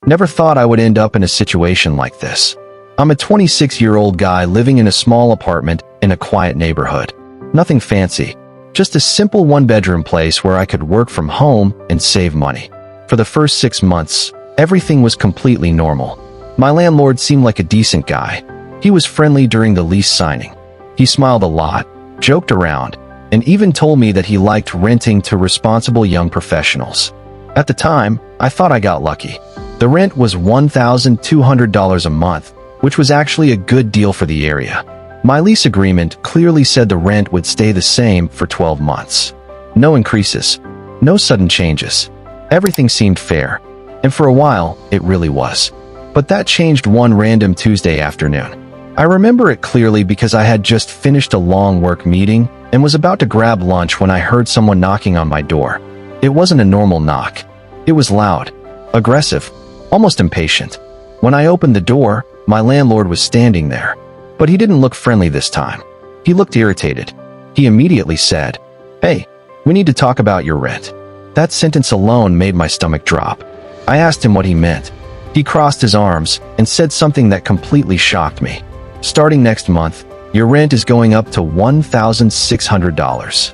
Never thought I would end up in a situation like this. I'm a 26-year-old guy living in a small apartment in a quiet neighborhood. Nothing fancy, just a simple one-bedroom place where I could work from home and save money. For the first 6 months, everything was completely normal. My landlord seemed like a decent guy. He was friendly during the lease signing. He smiled a lot, joked around, and even told me that he liked renting to responsible young professionals. At the time, I thought I got lucky. The rent was $1,200 a month, which was actually a good deal for the area. My lease agreement clearly said the rent would stay the same for 12 months. No increases, no sudden changes. Everything seemed fair, and for a while, it really was. But that changed one random Tuesday afternoon. I remember it clearly because I had just finished a long work meeting and was about to grab lunch when I heard someone knocking on my door. It wasn't a normal knock. It was loud, aggressive, almost impatient. When I opened the door, my landlord was standing there. But he didn't look friendly this time. He looked irritated. He immediately said, "Hey, we need to talk about your rent." That sentence alone made my stomach drop. I asked him what he meant. He crossed his arms and said something that completely shocked me. "Starting next month, your rent is going up to $1,600.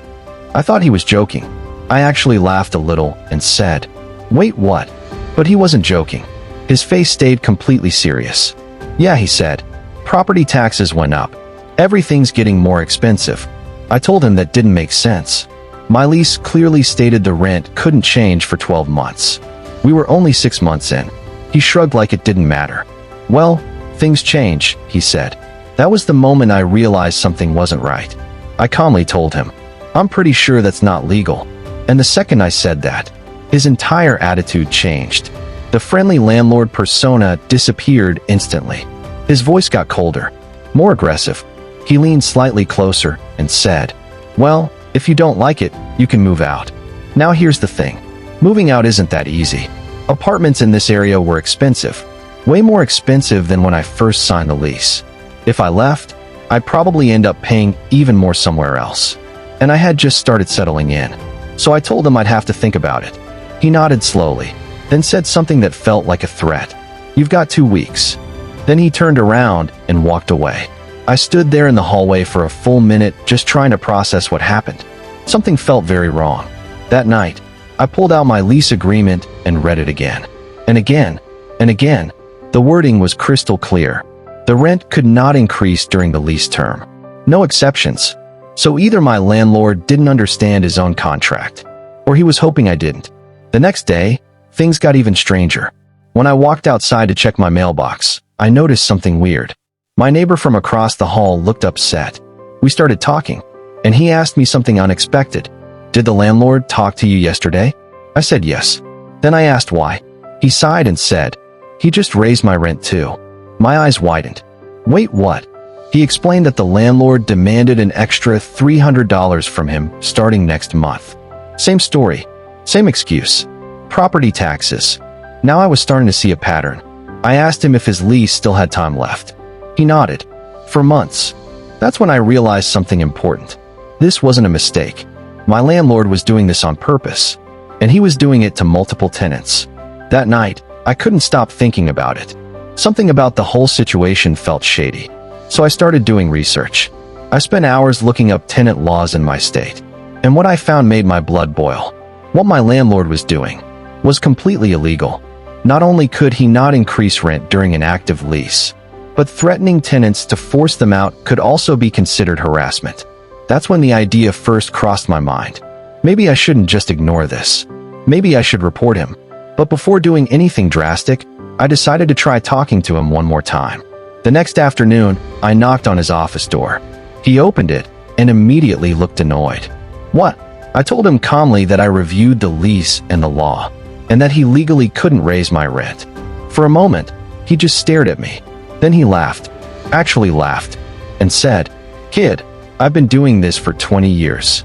I thought he was joking. I actually laughed a little and said, "Wait, what?" But he wasn't joking. His face stayed completely serious. "Yeah," he said. "Property taxes went up. Everything's getting more expensive." I told him that didn't make sense. My lease clearly stated the rent couldn't change for 12 months. We were only 6 months in. He shrugged like it didn't matter. "Well, things change," he said. That was the moment I realized something wasn't right. I calmly told him, "I'm pretty sure that's not legal." And the second I said that, his entire attitude changed. The friendly landlord persona disappeared instantly. His voice got colder, more aggressive. He leaned slightly closer and said, "Well, if you don't like it, you can move out." Now here's the thing. Moving out isn't that easy. Apartments in this area were expensive, way more expensive than when I first signed the lease. If I left, I'd probably end up paying even more somewhere else. And I had just started settling in. So I told him I'd have to think about it. He nodded slowly, then said something that felt like a threat. "You've got 2 weeks. Then he turned around and walked away. I stood there in the hallway for a full minute just trying to process what happened. Something felt very wrong. That night, I pulled out my lease agreement and read it again. And again, and again. The wording was crystal clear. The rent could not increase during the lease term. No exceptions. So either my landlord didn't understand his own contract, or he was hoping I didn't. The next day, things got even stranger. When I walked outside to check my mailbox, I noticed something weird. My neighbor from across the hall looked upset. We started talking, and he asked me something unexpected. "Did the landlord talk to you yesterday?" I said yes. Then I asked why. He sighed and said, "He just raised my rent too." My eyes widened. "Wait, what?" He explained that the landlord demanded an extra $300 from him starting next month. Same story, same excuse. Property taxes. Now I was starting to see a pattern. I asked him if his lease still had time left. He nodded. "For months." That's when I realized something important. This wasn't a mistake. My landlord was doing this on purpose, and he was doing it to multiple tenants. That night, I couldn't stop thinking about it. Something about the whole situation felt shady. So I started doing research. I spent hours looking up tenant laws in my state, and what I found made my blood boil. What my landlord was doing was completely illegal. Not only could he not increase rent during an active lease, but threatening tenants to force them out could also be considered harassment. That's when the idea first crossed my mind. Maybe I shouldn't just ignore this. Maybe I should report him. But before doing anything drastic, I decided to try talking to him one more time. The next afternoon, I knocked on his office door. He opened it and immediately looked annoyed. "What?" I told him calmly that I reviewed the lease and the law, and that he legally couldn't raise my rent. For a moment, he just stared at me. Then he laughed, actually laughed, and said, "Kid, I've been doing this for 20 years.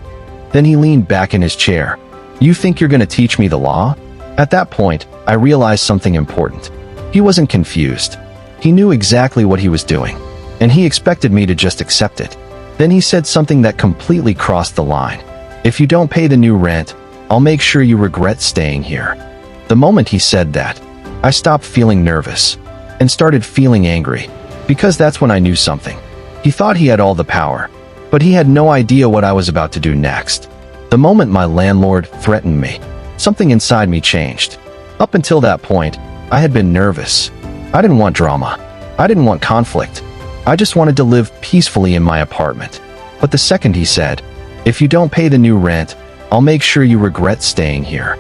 Then he leaned back in his chair. "You think you're going to teach me the law?" At that point, I realized something important. He wasn't confused. He knew exactly what he was doing, and he expected me to just accept it. Then he said something that completely crossed the line. "If you don't pay the new rent, I'll make sure you regret staying here." The moment he said that, I stopped feeling nervous and started feeling angry, because that's when I knew something. He thought he had all the power, but he had no idea what I was about to do next. The moment my landlord threatened me, something inside me changed. Up until that point, I had been nervous. I didn't want drama. I didn't want conflict. I just wanted to live peacefully in my apartment. But the second he said, "If you don't pay the new rent, I'll make sure you regret staying here,"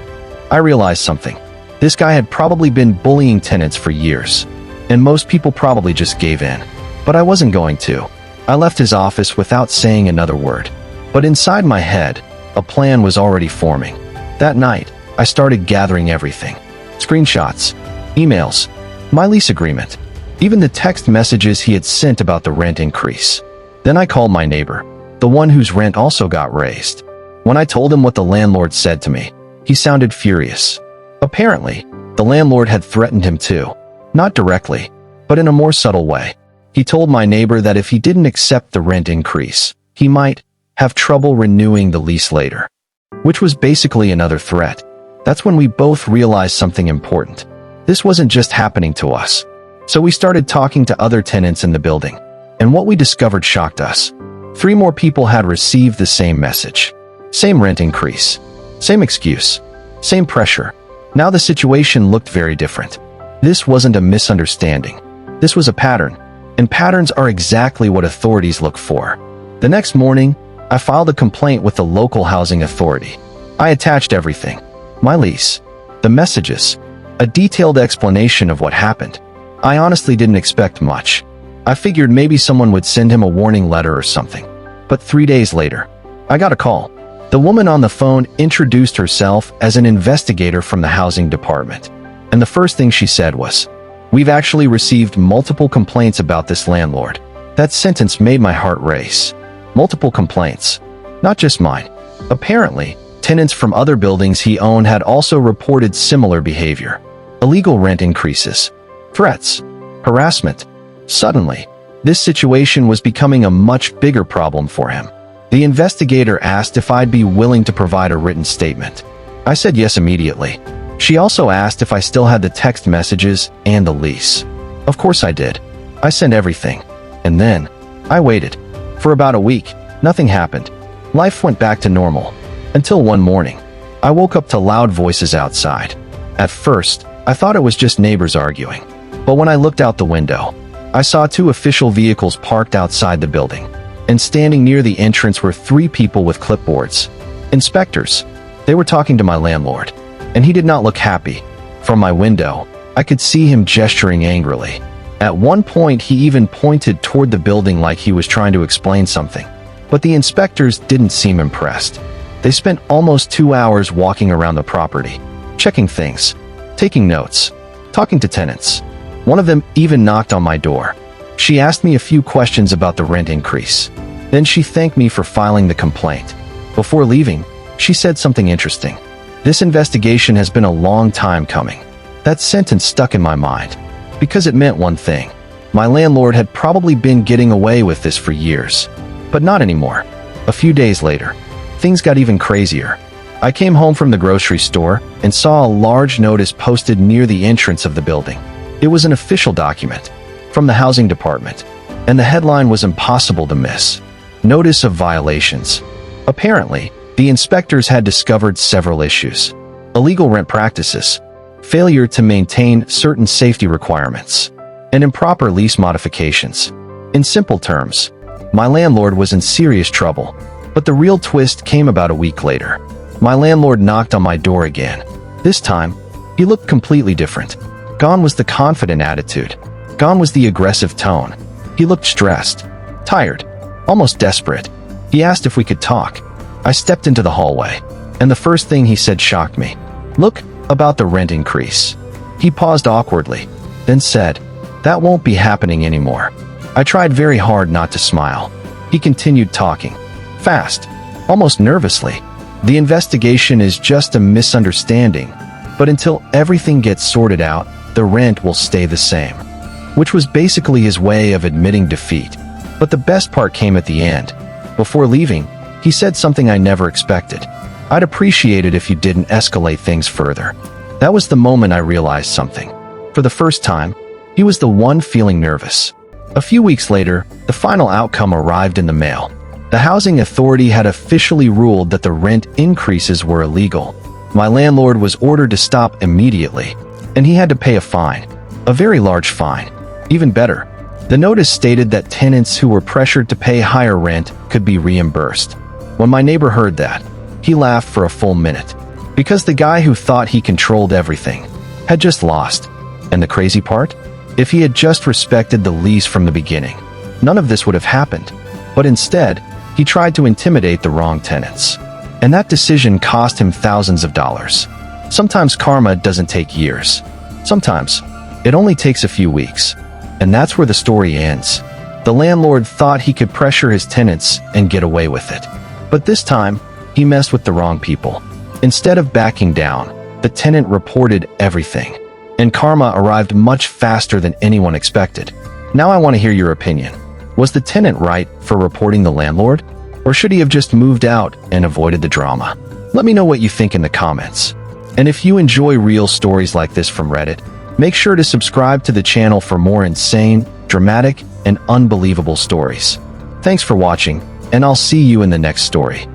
I realized something. This guy had probably been bullying tenants for years, and most people probably just gave in. But I wasn't going to. I left his office without saying another word. But inside my head, a plan was already forming. That night, I started gathering everything. Screenshots, emails, my lease agreement, even the text messages he had sent about the rent increase. Then I called my neighbor, the one whose rent also got raised. When I told him what the landlord said to me, he sounded furious. Apparently, the landlord had threatened him too. Not directly, but in a more subtle way. He told my neighbor that if he didn't accept the rent increase, he might have trouble renewing the lease later, which was basically another threat. That's when we both realized something important. This wasn't just happening to us. So we started talking to other tenants in the building, and what we discovered shocked us. 3 more people had received the same message. Same rent increase. Same excuse. Same pressure. Now the situation looked very different. This wasn't a misunderstanding. This was a pattern, and patterns are exactly what authorities look for. The next morning, I filed a complaint with the local housing authority. I attached everything. My lease, the messages, a detailed explanation of what happened. I honestly didn't expect much. I figured maybe someone would send him a warning letter or something. But 3 days later, I got a call. The woman on the phone introduced herself as an investigator from the housing department. And the first thing she said was, "We've actually received multiple complaints about this landlord." That sentence made my heart race. Multiple complaints. Not just mine. Apparently, tenants from other buildings he owned had also reported similar behavior. Illegal rent increases. Threats. Harassment. Suddenly, this situation was becoming a much bigger problem for him. The investigator asked if I'd be willing to provide a written statement. I said yes immediately. She also asked if I still had the text messages and the lease. Of course I did. I sent everything. And then, I waited. For about a week, nothing happened. Life went back to normal. Until one morning, I woke up to loud voices outside. At first, I thought it was just neighbors arguing. But when I looked out the window, I saw 2 official vehicles parked outside the building. And standing near the entrance were 3 people with clipboards. Inspectors. They were talking to my landlord. And he did not look happy. From my window, I could see him gesturing angrily. At one point, he even pointed toward the building like he was trying to explain something. But the inspectors didn't seem impressed. They spent almost 2 hours walking around the property, checking things, taking notes, talking to tenants. One of them even knocked on my door. She asked me a few questions about the rent increase. Then she thanked me for filing the complaint. Before leaving, she said something interesting. "This investigation has been a long time coming." That sentence stuck in my mind, because it meant one thing. My landlord had probably been getting away with this for years. But not anymore. A few days later, things got even crazier. I came home from the grocery store and saw a large notice posted near the entrance of the building. It was an official document from the housing department, and the headline was impossible to miss. Notice of violations. Apparently, the inspectors had discovered several issues. Illegal rent practices, failure to maintain certain safety requirements, and improper lease modifications. In simple terms, my landlord was in serious trouble. But the real twist came about a week later. My landlord knocked on my door again. This time, he looked completely different. Gone was the confident attitude. Gone was the aggressive tone. He looked stressed, tired, almost desperate. He asked if we could talk. I stepped into the hallway, and the first thing he said shocked me. "Look, about the rent increase." He paused awkwardly, then said, "That won't be happening anymore." I tried very hard not to smile. He continued talking, fast, almost nervously. "The investigation is just a misunderstanding, but until everything gets sorted out, the rent will stay the same." Which was basically his way of admitting defeat. But the best part came at the end. Before leaving, he said something I never expected. "I'd appreciate it if you didn't escalate things further." That was the moment I realized something. For the first time, he was the one feeling nervous. A few weeks later, the final outcome arrived in the mail. The housing authority had officially ruled that the rent increases were illegal. My landlord was ordered to stop immediately, and he had to pay a fine. A very large fine. Even better, the notice stated that tenants who were pressured to pay higher rent could be reimbursed. When my neighbor heard that, he laughed for a full minute, because the guy who thought he controlled everything had just lost. And the crazy part? If he had just respected the lease from the beginning, none of this would have happened. But instead, he tried to intimidate the wrong tenants. And that decision cost him thousands of dollars. Sometimes karma doesn't take years. Sometimes, it only takes a few weeks. And that's where the story ends. The landlord thought he could pressure his tenants and get away with it. But this time, he messed with the wrong people. Instead of backing down, the tenant reported everything. And karma arrived much faster than anyone expected. Now I want to hear your opinion. Was the tenant right for reporting the landlord? Or should he have just moved out and avoided the drama? Let me know what you think in the comments. And if you enjoy real stories like this from Reddit, make sure to subscribe to the channel for more insane, dramatic, and unbelievable stories. Thanks for watching, and I'll see you in the next story.